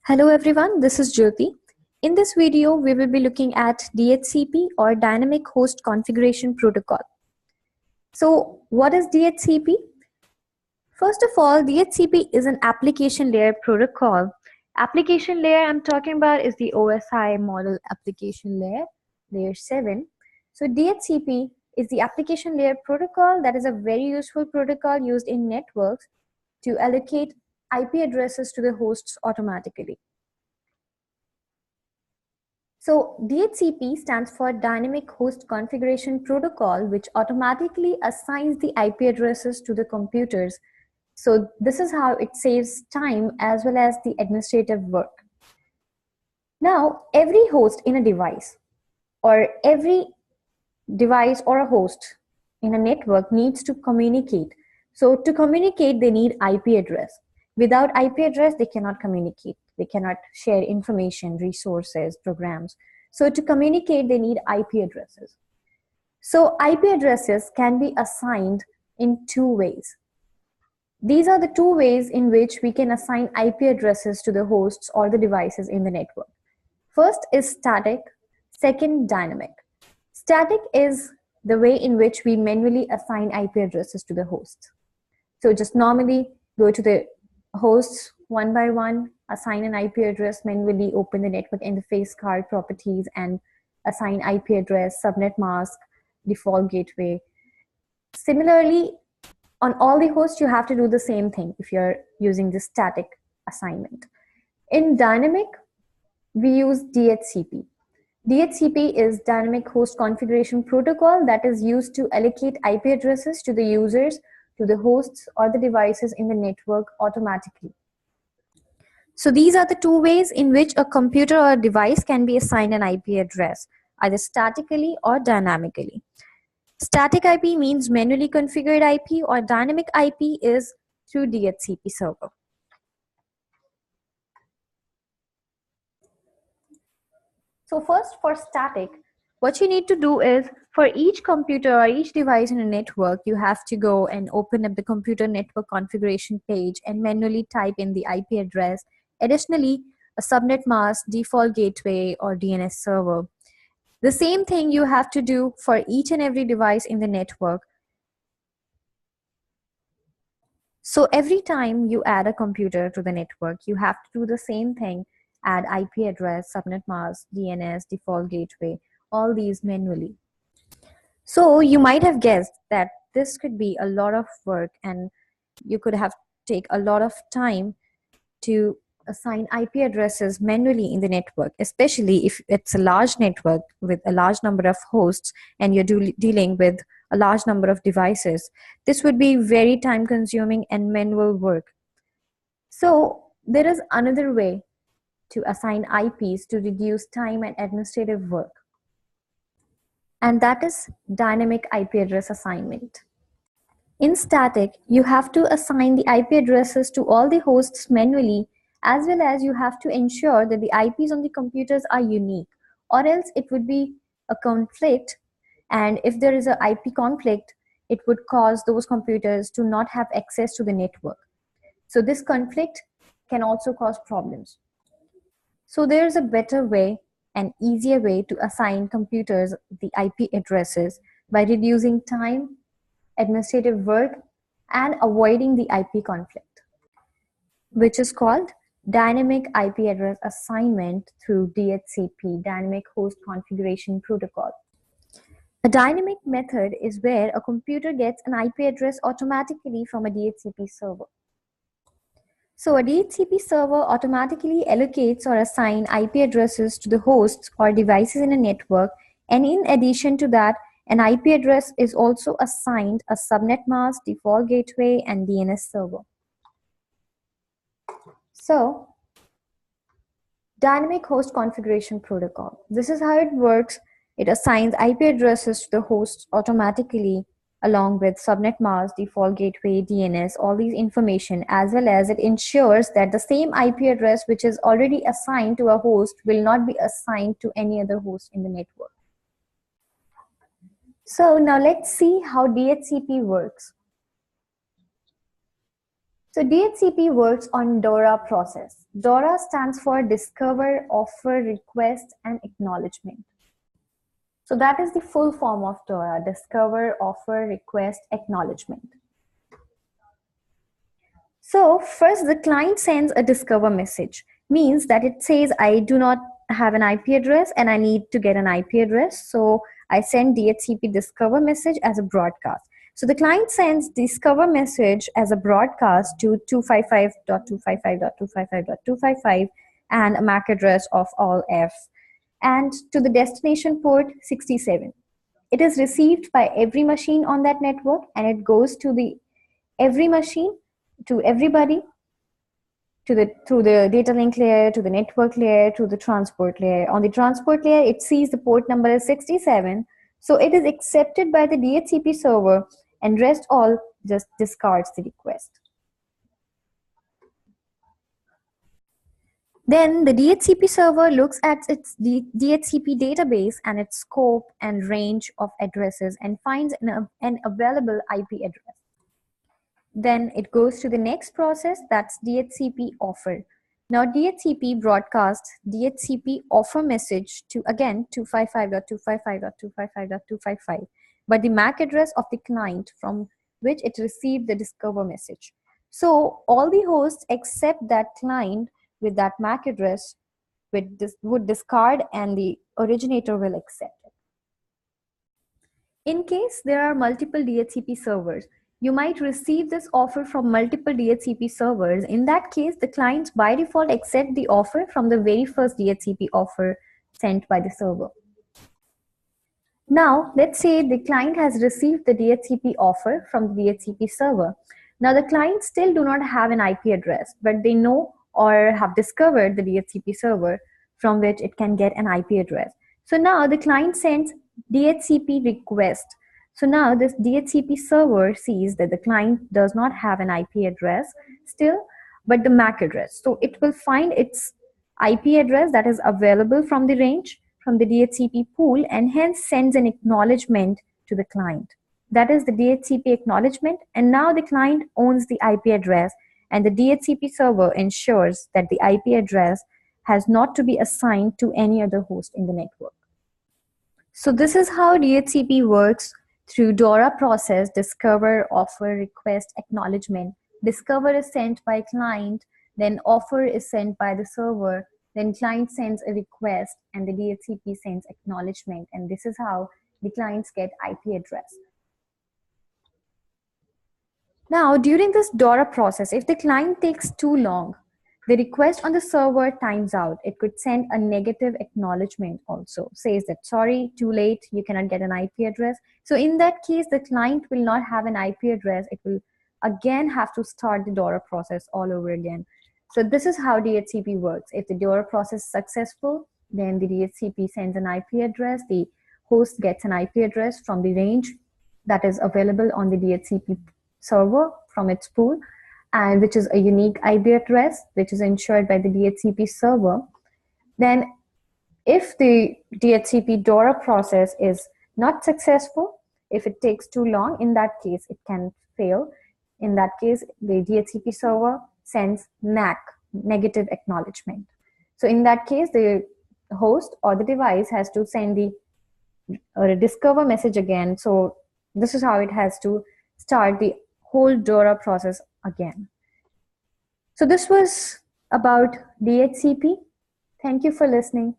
Hello everyone, this is Jyoti. In this video, we will be looking at DHCP or Dynamic Host Configuration Protocol. So what is DHCP? First of all, DHCP is an application layer protocol. Application layer I'm talking about is the OSI model application layer, layer 7. So DHCP is the application layer protocol that is a very useful protocol used in networks to allocate IP addresses to the hosts automatically. So DHCP stands for Dynamic Host Configuration Protocol, which automatically assigns the IP addresses to the computers. So this is how it saves time as well as the administrative work. Now, every host in a device or every device or a host in a network needs to communicate. So to communicate, they need IP address. Without IP address, they cannot communicate. They cannot share information, resources, programs. So to communicate, they need IP addresses. So IP addresses can be assigned in two ways. These are the two ways in which we can assign IP addresses to the hosts or the devices in the network. First is static, second dynamic. Static is the way in which we manually assign IP addresses to the hosts. So just normally go to the hosts one by one, assign an IP address, manually open the network interface card properties and assign IP address, subnet mask, default gateway. Similarly, on all the hosts, you have to do the same thing if you're using the static assignment. In dynamic, we use DHCP. DHCP is Dynamic Host Configuration Protocol that is used to allocate IP addresses to the users, to the hosts or the devices in the network automatically. So these are the two ways in which a computer or a device can be assigned an IP address, either statically or dynamically. Static IP means manually configured IP, or dynamic IP is through DHCP server. So first, for static, what you need to do is for each computer or each device in a network, you have to go and open up the computer network configuration page and manually type in the IP address. Additionally, a subnet mask, default gateway, or DNS server. The same thing you have to do for each and every device in the network. So every time you add a computer to the network, you have to do the same thing, add IP address, subnet mask, DNS, default gateway, all these manually. So you might have guessed that this could be a lot of work and you could have take a lot of time to assign IP addresses manually in the network, especially if it's a large network with a large number of hosts and you're dealing with a large number of devices. This would be very time consuming and manual work. So there is another way to assign IPs to reduce time and administrative work, and that is dynamic IP address assignment. In static, you have to assign the IP addresses to all the hosts manually, as well as you have to ensure that the IPs on the computers are unique, or else it would be a conflict, and if there is an IP conflict, it would cause those computers to not have access to the network. So this conflict can also cause problems. So there's a better way, an easier way to assign computers the IP addresses by reducing time, administrative work, and avoiding the IP conflict, which is called Dynamic IP Address Assignment through DHCP, Dynamic Host Configuration Protocol. A dynamic method is where a computer gets an IP address automatically from a DHCP server. So a DHCP server automatically allocates or assigns IP addresses to the hosts or devices in a network, and in addition to that, an IP address is also assigned a subnet mask, default gateway, and DNS server. So, Dynamic Host Configuration Protocol. This is how it works. It assigns IP addresses to the hosts automatically along with subnet mask, default gateway, DNS, all these information, as well as it ensures that the same IP address which is already assigned to a host will not be assigned to any other host in the network. So now let's see how DHCP works. So DHCP works on DORA process. DORA stands for Discover, Offer, Request, and Acknowledgement. So that is the full form of DORA: Discover, Offer, Request, Acknowledgement. So first, the client sends a discover message, means that it says I do not have an IP address and I need to get an IP address. So I send DHCP discover message as a broadcast. So the client sends discover message as a broadcast to 255.255.255.255 and a MAC address of all F and to the destination port 67. It is received by every machine on that network and it goes to the every machine, to everybody, through the data link layer, to the network layer, to the transport layer. On the transport layer, it sees the port number is 67, so it is accepted by the DHCP server, and rest all just discards the request. Then the DHCP server looks at its DHCP database and its scope and range of addresses and finds an available IP address. Then it goes to the next process, that's DHCP offer. Now DHCP broadcasts DHCP offer message to again 255.255.255.255, but the MAC address of the client from which it received the discover message. So all the hosts except that client with that MAC address would discard and the originator will accept it. In case there are multiple DHCP servers, you might receive this offer from multiple DHCP servers. In that case, the clients by default accept the offer from the very first DHCP offer sent by the server. Now, let's say the client has received the DHCP offer from the DHCP server. Now, the clients still do not have an IP address, but they know or have discovered the DHCP server from which it can get an IP address. So now the client sends DHCP request. So now this DHCP server sees that the client does not have an IP address still, but the MAC address. So it will find its IP address that is available from the range from the DHCP pool and hence sends an acknowledgement to the client. That is the DHCP acknowledgement, and now the client owns the IP address and the DHCP server ensures that the IP address has not to be assigned to any other host in the network. So this is how DHCP works through DORA process: discover, offer, request, acknowledgement. Discover is sent by client, then offer is sent by the server, then client sends a request and the DHCP sends acknowledgement, and this is how the clients get IP address. Now, during this DORA process, if the client takes too long, the request on the server times out. It could send a negative acknowledgement also, says that sorry, too late, you cannot get an IP address. So in that case, the client will not have an IP address. It will again have to start the DORA process all over again. So this is how DHCP works. If the DORA process is successful, then the DHCP sends an IP address. The host gets an IP address from the range that is available on the DHCP server from its pool, and which is a unique IP address, which is ensured by the DHCP server. Then if the DHCP DORA process is not successful, if it takes too long, in that case, it can fail. In that case, the DHCP server sends NAC, negative acknowledgement. So in that case, the host or the device has to send the discover message again. So this is how it has to start the whole DORA process again. So this was about DHCP. Thank you for listening.